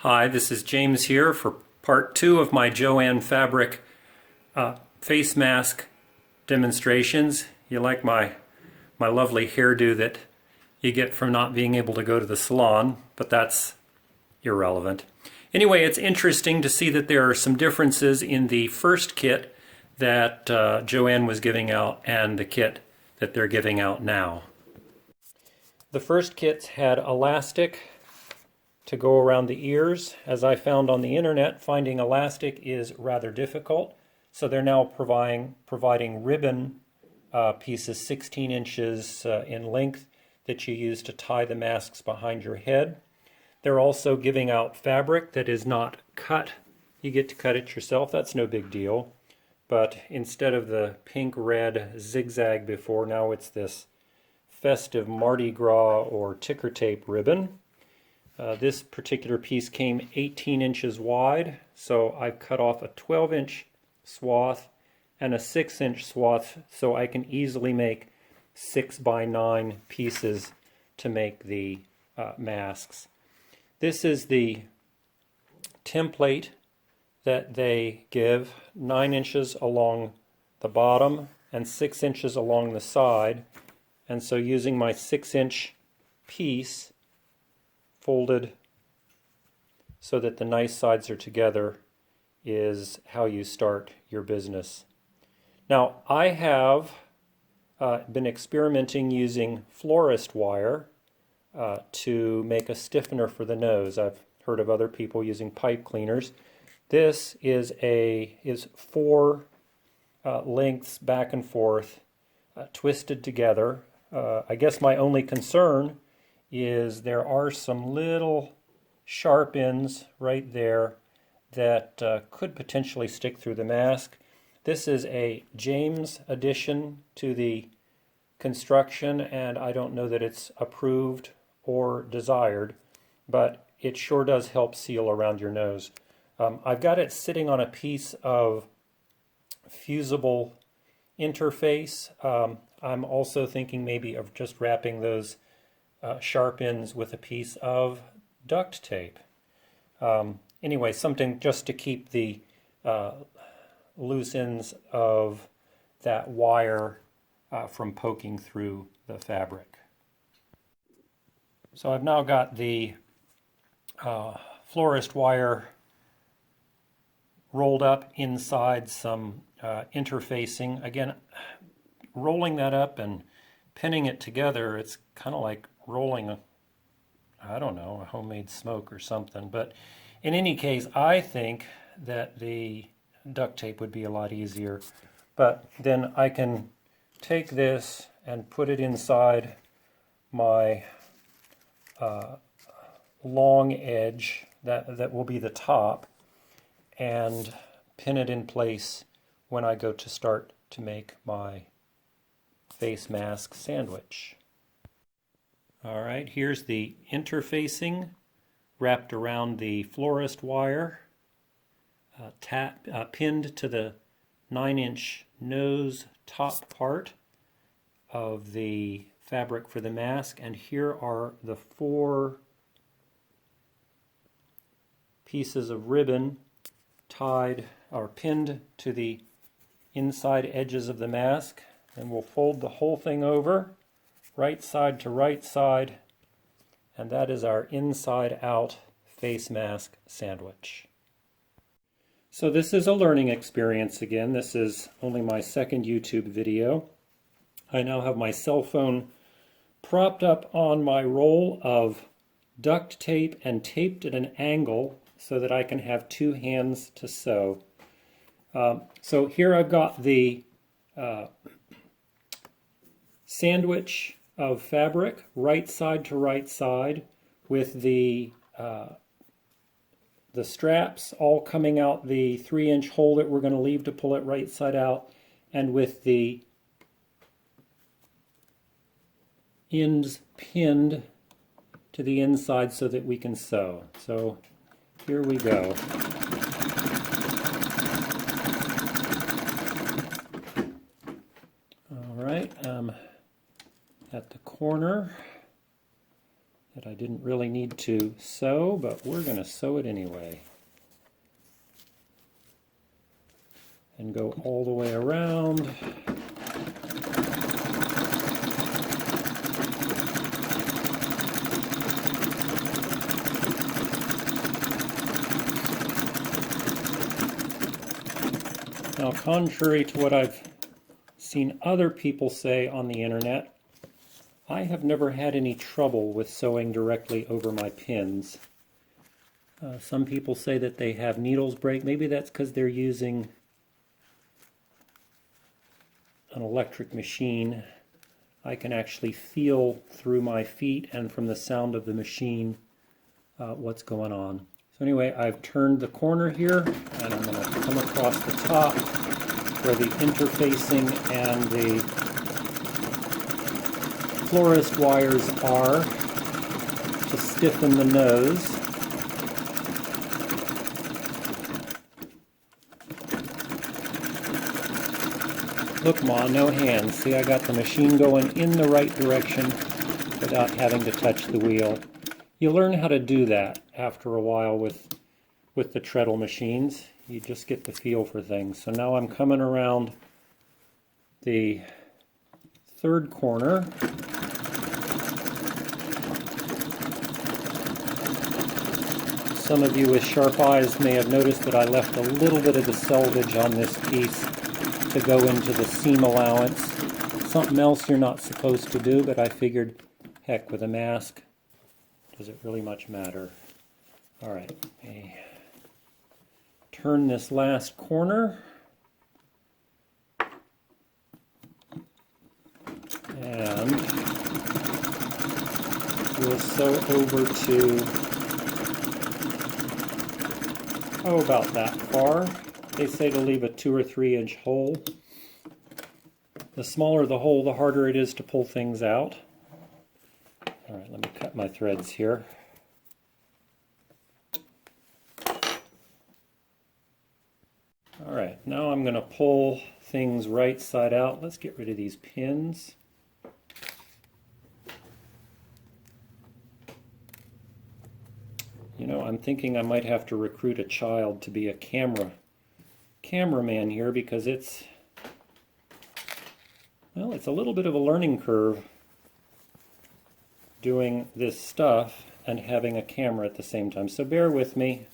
Hi, this is James here for part 2 of my Joann fabric face mask demonstrations. You like my lovely hairdo that you get from not being able to go to the salon, but that's irrelevant. Anyway, it's interesting to see that there are some differences in the first kit that Joann was giving out and the kit that they're giving out now. The first kits had elastic to go around the ears. As I found on the internet, finding elastic is rather difficult, so they're now providing ribbon pieces 16 inches in length that you use to tie the masks behind your head. They're also giving out fabric that is not cut. You get to cut it yourself, that's no big deal. But instead of the pink-red zigzag before, now it's this festive Mardi Gras or ticker tape ribbon. This particular piece came 18 inches wide, so I've cut off a 12-inch swath and a 6-inch swath so I can easily make 6x9 pieces to make the masks. This is the template that they give, 9 inches along the bottom and 6 inches along the side, and so using my 6-inch piece folded so that the nice sides are together is how you start your business. Now, I have been experimenting using florist wire to make a stiffener for the nose. I've heard of other people using pipe cleaners. This is four lengths back and forth twisted together. I guess my only concern is there are some little sharp ends right there that could potentially stick through the mask. This is a James addition to the construction, and I don't know that it's approved or desired, but it sure does help seal around your nose. I've got it sitting on a piece of fusible interface. I'm also thinking maybe of just wrapping those sharp ends with a piece of duct tape. Anyway, something just to keep the loose ends of that wire from poking through the fabric. So I've now got the florist wire rolled up inside some interfacing. Again, rolling that up and pinning it together, it's kind of like rolling a homemade smoke or something. But in any case, I think that the duct tape would be a lot easier. But then I can take this and put it inside my long edge that will be the top and pin it in place when I go to start to make my face mask sandwich. All right, here's the interfacing wrapped around the florist wire, pinned to the 9-inch nose top part of the fabric for the mask, and here are the 4 pieces of ribbon tied or pinned to the inside edges of the mask, and we'll fold the whole thing over right side to right side, and that is our inside out face mask sandwich. So this is a learning experience again. This is only my second YouTube video. I now have my cell phone propped up on my roll of duct tape and taped at an angle so that I can have 2 hands to sew. So here I've got the sandwich of fabric, right side to right side, with the straps all coming out the 3-inch hole that we're going to leave to pull it right side out, and with the ends pinned to the inside so that we can sew. So here we go. All right, at the corner, that I didn't really need to sew, but we're going to sew it anyway. And go all the way around. Now, contrary to what I've seen other people say on the internet, I have never had any trouble with sewing directly over my pins. Some people say that they have needles break. Maybe that's because they're using an electric machine. I can actually feel through my feet and from the sound of the machine what's going on. So anyway, I've turned the corner here, and I'm going to come across the top where the interfacing and the florist wires are to stiffen the nose. Look, Ma, no hands. See, I got the machine going in the right direction without having to touch the wheel. You learn how to do that after a while with the treadle machines. You just get the feel for things. So now I'm coming around the third corner. Some of you with sharp eyes may have noticed that I left a little bit of the selvage on this piece to go into the seam allowance. Something else you're not supposed to do, but I figured, heck, with a mask, does it really much matter? All right, let me turn this last corner. And we'll sew over to, about that far. They say to leave a 2 or 3 inch hole. The smaller the hole, the harder it is to pull things out. All right, let me cut my threads here. All right, now I'm going to pull things right side out. Let's get rid of these pins. You know, I'm thinking I might have to recruit a child to be a cameraman here, because it's a little bit of a learning curve doing this stuff and having a camera at the same time. So bear with me.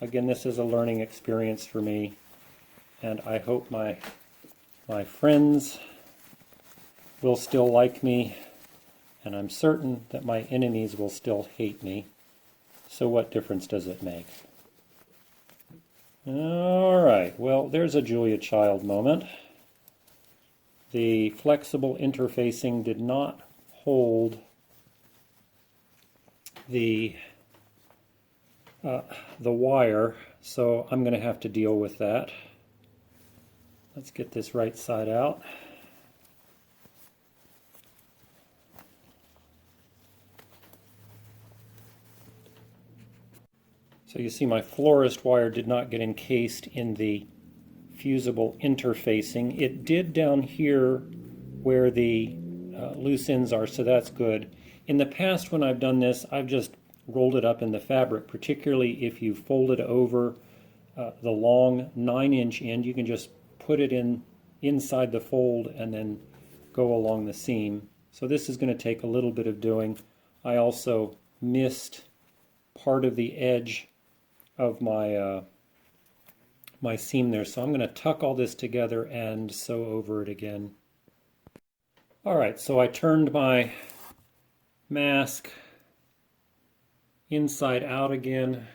Again, this is a learning experience for me, and I hope my friends will still like me, and I'm certain that my enemies will still hate me. So what difference does it make? All right, well, there's a Julia Child moment. The flexible interfacing did not hold the wire, so I'm going to have to deal with that. Let's get this right side out. So you see my florist wire did not get encased in the fusible interfacing. It did down here where the loose ends are, so that's good. In the past when I've done this, I've just rolled it up in the fabric, particularly if you fold it over the long 9-inch end. You can just put it inside the fold and then go along the seam. So this is going to take a little bit of doing. I also missed part of the edge of my my seam there, so I'm going to tuck all this together and sew over it again. All right, so I turned my mask inside out again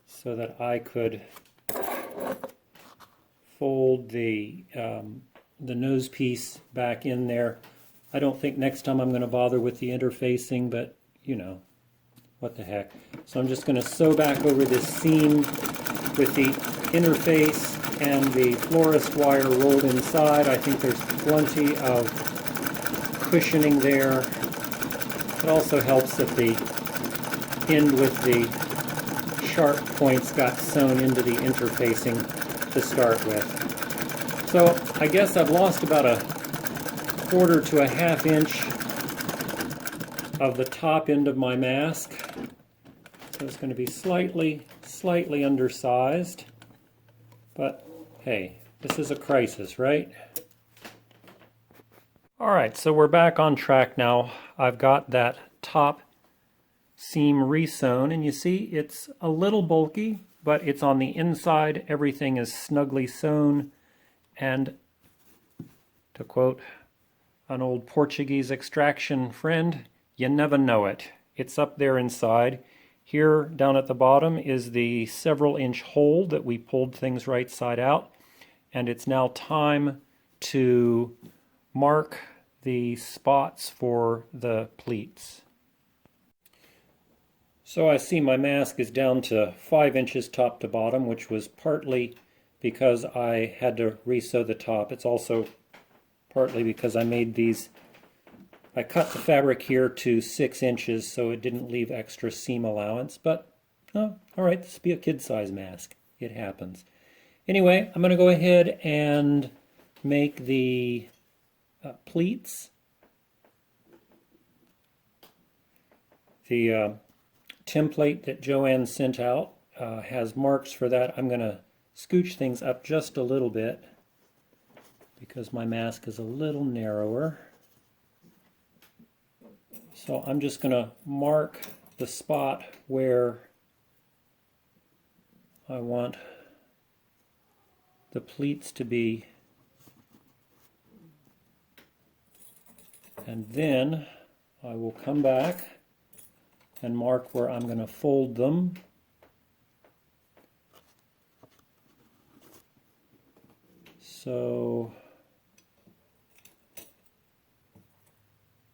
so that I could fold the nose piece back in there. I don't think next time I'm going to bother with the interfacing, but you know, what the heck. So I'm just going to sew back over this seam with the interface and the florist wire rolled inside. I think there's plenty of cushioning there. It also helps that the end with the sharp points got sewn into the interfacing to start with. So I guess I've lost about a 1/4 to a 1/2 inch of the top end of my mask. So it's going to be slightly undersized. But hey, this is a crisis, right? Alright, so we're back on track now. I've got that top seam resewn, and you see it's a little bulky, but it's on the inside. Everything is snugly sewn, and to quote an old Portuguese extraction friend, you never know it. It's up there inside. Here down at the bottom is the several inch hole that we pulled things right side out, and it's now time to mark the spots for the pleats. So I see my mask is down to 5 inches top to bottom, which was partly because I had to re-sew the top. It's also partly because I cut the fabric here to 6 inches so it didn't leave extra seam allowance, but oh, alright, this will be a kid-size mask. It happens. Anyway, I'm going to go ahead and make the pleats. The template that Joann sent out has marks for that. I'm going to scooch things up just a little bit because my mask is a little narrower. So I'm just going to mark the spot where I want the pleats to be, and then I will come back and mark where I'm going to fold them. So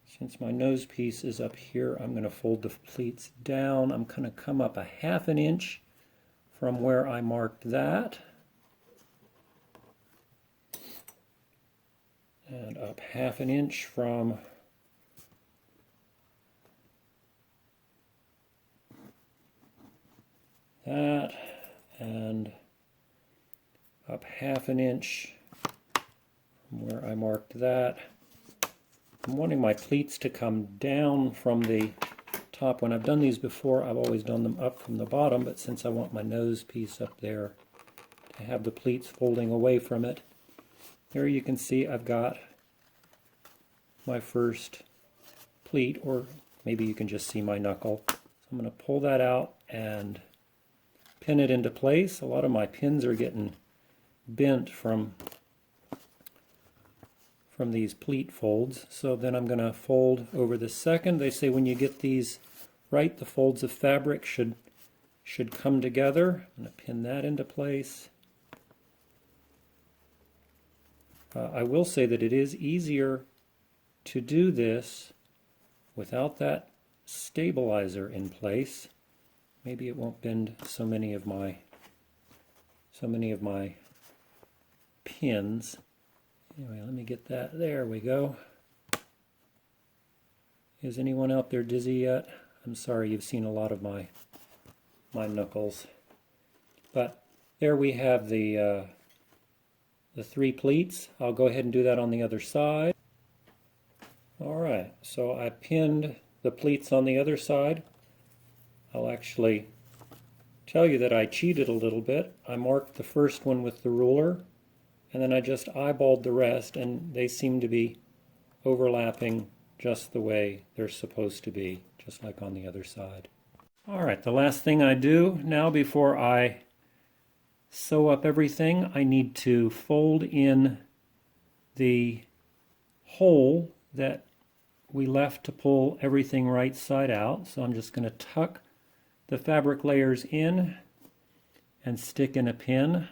since my nose piece is up here, I'm going to fold the pleats down. I'm going to come up a 1/2 inch from where I marked that, and up 1/2 inch from that, and up 1/2 inch from where I marked that. I'm wanting my pleats to come down from the top. When I've done these before, I've always done them up from the bottom, but since I want my nose piece up there to have the pleats folding away from it, there you can see I've got my first pleat, or maybe you can just see my knuckle. So I'm going to pull that out and pin it into place. A lot of my pins are getting bent from these pleat folds. So then I'm going to fold over the second. They say when you get these right, the folds of fabric should come together. I'm going to pin that into place. I will say that it is easier to do this without that stabilizer in place. Maybe it won't bend so many of my pins. Anyway, let me get that. There we go. Is anyone out there dizzy yet? I'm sorry, you've seen a lot of my knuckles. But there we have the 3 pleats. I'll go ahead and do that on the other side. Alright, so I pinned the pleats on the other side. I'll actually tell you that I cheated a little bit. I marked the first one with the ruler, and then I just eyeballed the rest, and they seem to be overlapping just the way they're supposed to be, just like on the other side. Alright, the last thing I do now before I sew up everything, I need to fold in the hole that we left to pull everything right side out. So I'm just going to tuck the fabric layers in and stick in a pin.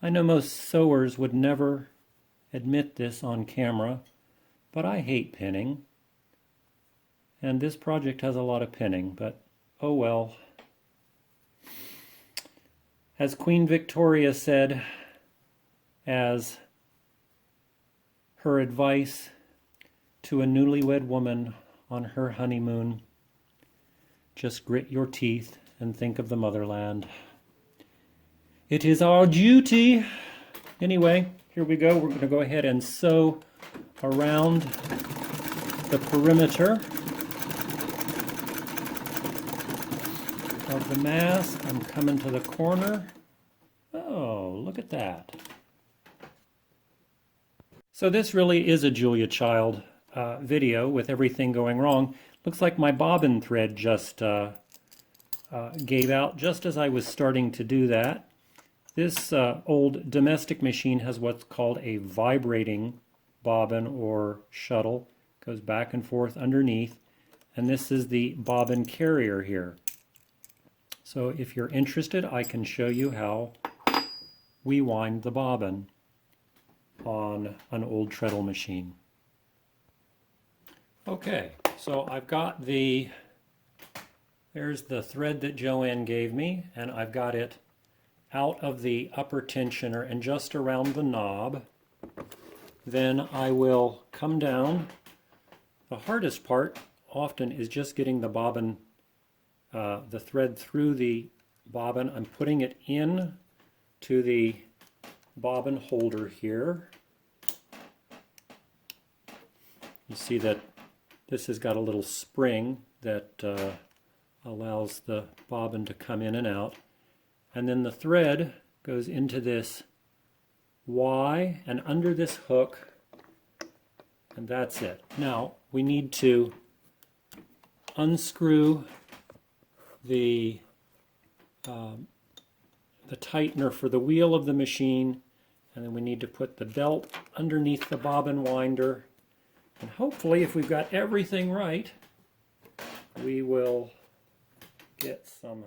I know most sewers would never admit this on camera, but I hate pinning. And this project has a lot of pinning, but oh well. As Queen Victoria said, as her advice to a newlywed woman on her honeymoon, just grit your teeth and think of the motherland. It is our duty. Anyway, here we go. We're going to go ahead and sew around the perimeter of the mask. I'm coming to the corner. Oh, look at that. So this really is a Julia Child video with everything going wrong. Looks like my bobbin thread just gave out just as I was starting to do that. This old domestic machine has what's called a vibrating bobbin or shuttle. Goes back and forth underneath. And this is the bobbin carrier here. So if you're interested, I can show you how we wind the bobbin on an old treadle machine. Okay, so I've got there's the thread that Joann gave me, and I've got it out of the upper tensioner and just around the knob. Then I will come down. The hardest part often is just getting the bobbin, the thread through the bobbin. I'm putting it in to the bobbin holder here. You see that this has got a little spring that allows the bobbin to come in and out. And then the thread goes into this Y and under this hook, and that's it. Now we need to unscrew the tightener for the wheel of the machine, and then we need to put the belt underneath the bobbin winder, and hopefully if we've got everything right we will get some.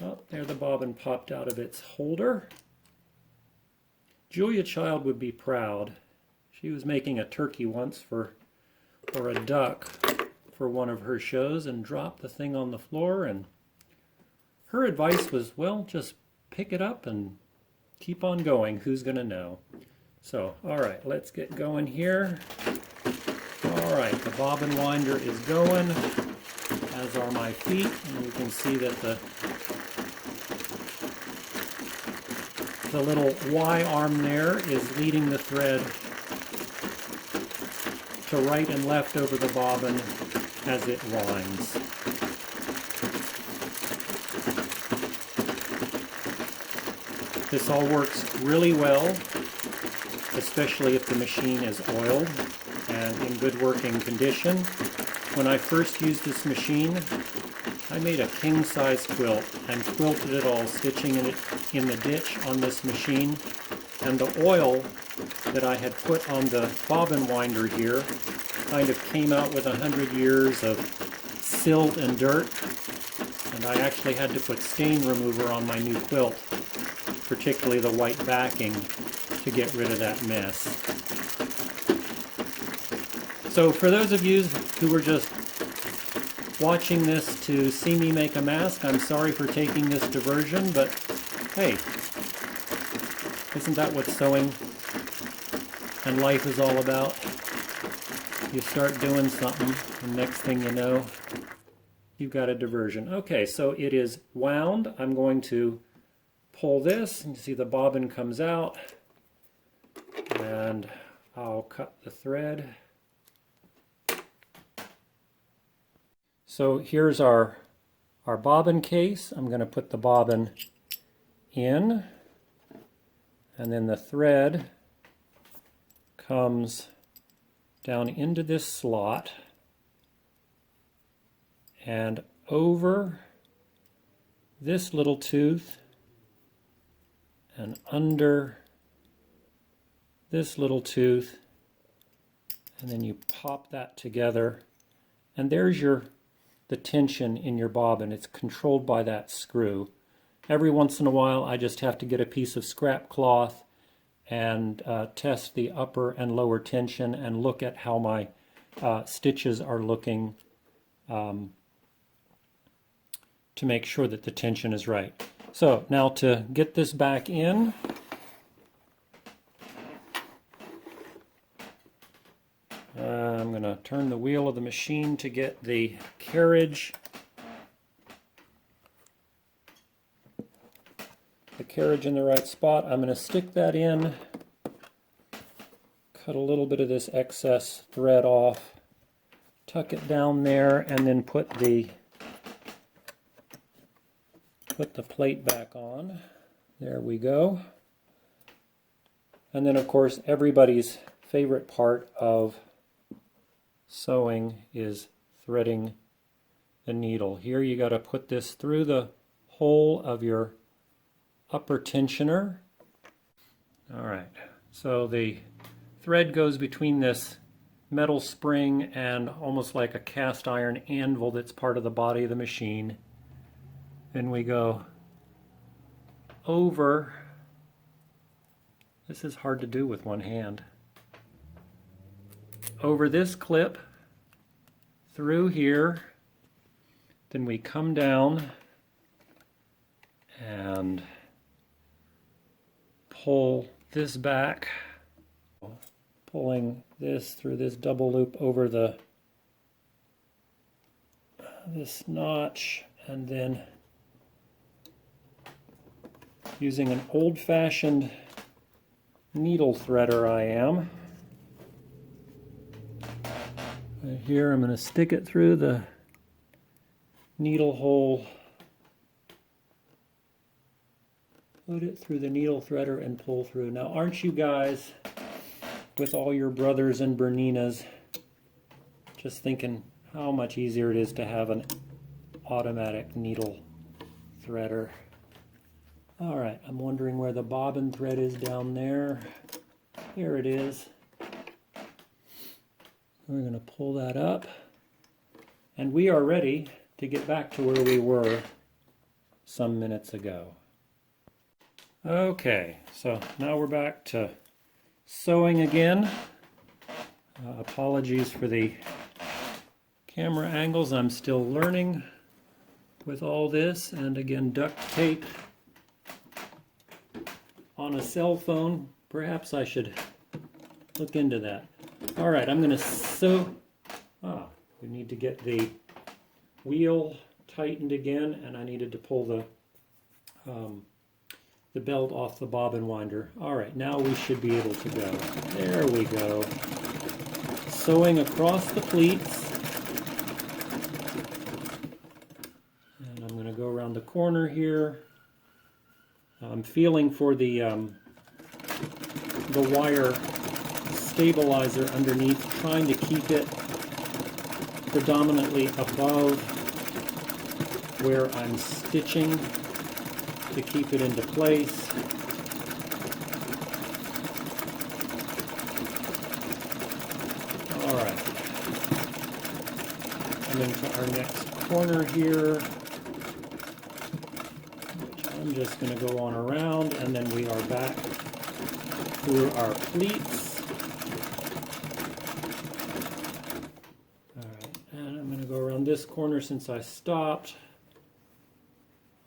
Oh, there the bobbin popped out of its holder. Julia Child would be proud. She was making a turkey once or a duck for one of her shows and dropped the thing on the floor, and her advice was, well, just pick it up and keep on going. Who's going to know? So, all right, let's get going here. All right, the bobbin winder is going, as are my feet, and you can see that the little Y arm there is leading the thread to right and left over the bobbin as it winds. This all works really well, especially if the machine is oiled and in good working condition. When I first used this machine, I made a king-size quilt and quilted it all, stitching it in the ditch on this machine. And the oil that I had put on the bobbin winder here kind of came out with 100 years of silt and dirt. And I actually had to put stain remover on my new quilt, particularly the white backing, to get rid of that mess. So for those of you who were just watching this to see me make a mask, I'm sorry for taking this diversion, but hey, isn't that what sewing and life is all about? You start doing something, and next thing you know, you've got a diversion. Okay, so it is wound. I'm going to pull this, and you see the bobbin comes out, and I'll cut the thread. So here's our bobbin case. I'm going to put the bobbin in, and then the thread comes down into this slot and over this little tooth and under this little tooth, and then you pop that together, and there's the tension in your bobbin. It's controlled by that screw. Every once in a while I just have to get a piece of scrap cloth and test the upper and lower tension and look at how my stitches are looking to make sure that the tension is right. So now to get this back in, I'm going to turn the wheel of the machine to get the carriage in the right spot. I'm going to stick that in, cut a little bit of this excess thread off, tuck it down there, and then put the plate back on. There we go. And then, of course, everybody's favorite part of sewing is threading the needle. Here you got to put this through the hole of your upper tensioner. All right, so the thread goes between this metal spring and almost like a cast iron anvil that's part of the body of the machine. Then we go over. This is hard to do with one hand. Over this clip, through here, then we come down and pull this back, pulling this through this double loop over this notch, and then using an old-fashioned needle threader I am. Right here I'm going to stick it through the needle hole, put it through the needle threader and pull through. Now aren't you guys, with all your brothers and Berninas, just thinking how much easier it is to have an automatic needle threader? Alright, I'm wondering where the bobbin thread is down there. Here it is. We're going to pull that up, and we are ready to get back to where we were some minutes ago. Okay, so now we're back to sewing again. Apologies for the camera angles. I'm still learning with all this, and again, duct tape on a cell phone. Perhaps I should look into that. All right, I'm going to sew. We need to get the wheel tightened again, and I needed to pull the belt off the bobbin winder. All right, now we should be able to go. There we go. Sewing across the pleats. And I'm going to go around the corner here. I'm feeling for the wire stabilizer underneath, trying to keep it predominantly above where I'm stitching to keep it into place. All right, coming to our next corner here, which I'm just going to go on around, and then we are back through our pleats. All right, and I'm going to go around this corner since I stopped.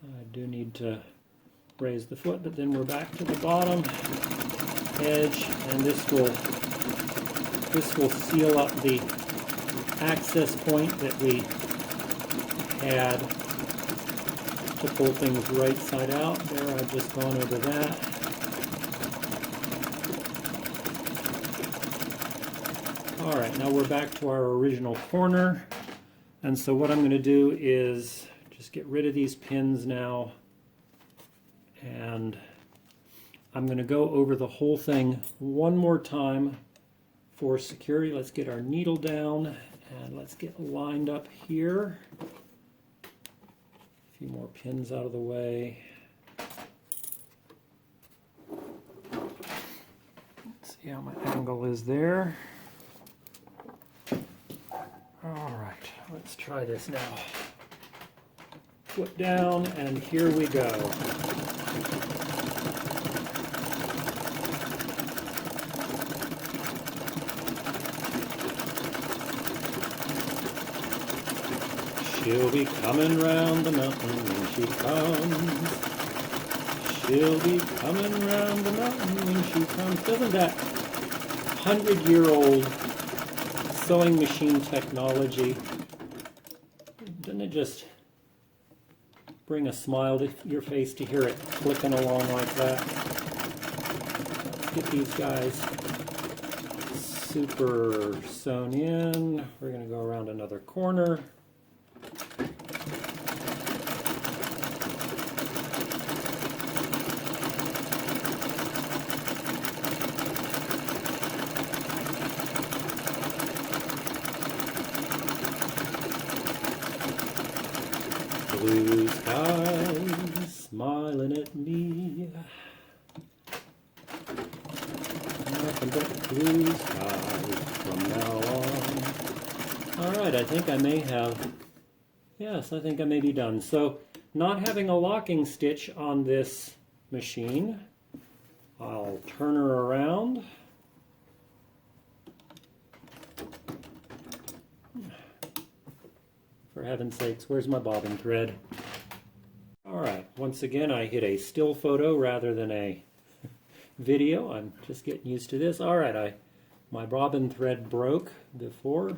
I do need to raise the foot, but then we're back to the bottom edge, and this will seal up the access point that we had to pull things right side out. There, I've just gone over that. All right, now we're back to our original corner, and so what I'm going to do is just get rid of these pins now, and I'm going to go over the whole thing one more time for security. Let's get our needle down, and let's get lined up here. A few more pins out of the way. Let's see how my angle is there. All right, let's try this now. Foot down, and here we go. She'll be coming round the mountain when she comes. She'll be coming round the mountain when she comes. Doesn't that 100-year-old sewing machine technology, doesn't it just bring a smile to your face to hear it clicking along like that? Let's get these guys super sewn in. We're going to go around another corner. Blue skies smiling at me. Nothing but blue skies from now on. Alright, I think I may have, yes, I think I may be done. So, not having a locking stitch on this machine, I'll turn her around. For heaven's sakes, where's my bobbin thread? Alright, once again I hit a still photo rather than a video. I'm just getting used to this. Alright, my bobbin thread broke before,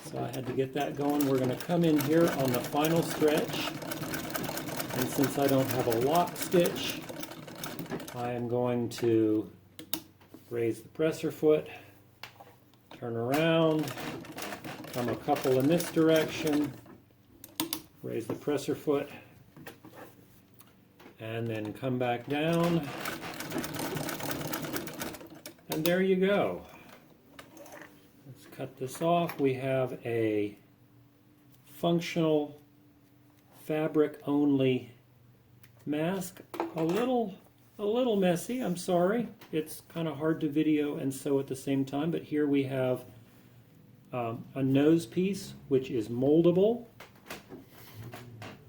so I had to get that going. We're going to come in here on the final stretch, and since I don't have a lock stitch, I am going to raise the presser foot, turn around, come a couple in this direction, raise the presser foot, and then come back down, and there you go. Let's cut this off. We have a functional fabric only mask. A little messy, I'm sorry. It's kind of hard to video and sew at the same time, but here we have a nose piece which is moldable.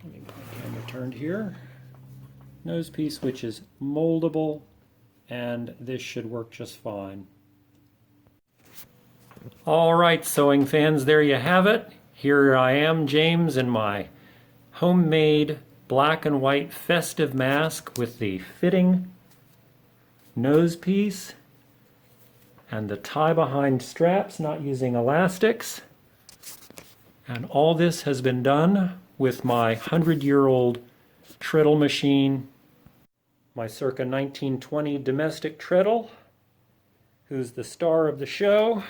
Let me get my camera turned here. Nose piece which is moldable, and this should work just fine. Alright, sewing fans, there you have it. Here I am, James, in my homemade black and white festive mask with the fitting nose piece and the tie behind straps, not using elastics. And all this has been done with my 100-year-old treadle machine, my circa 1920 domestic treadle, who's the star of the show.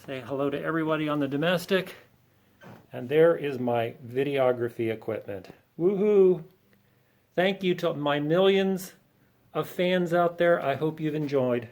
Say hello to everybody on the domestic. And there is my videography equipment. Woohoo! Thank you to my millions of fans out there. I hope you've enjoyed.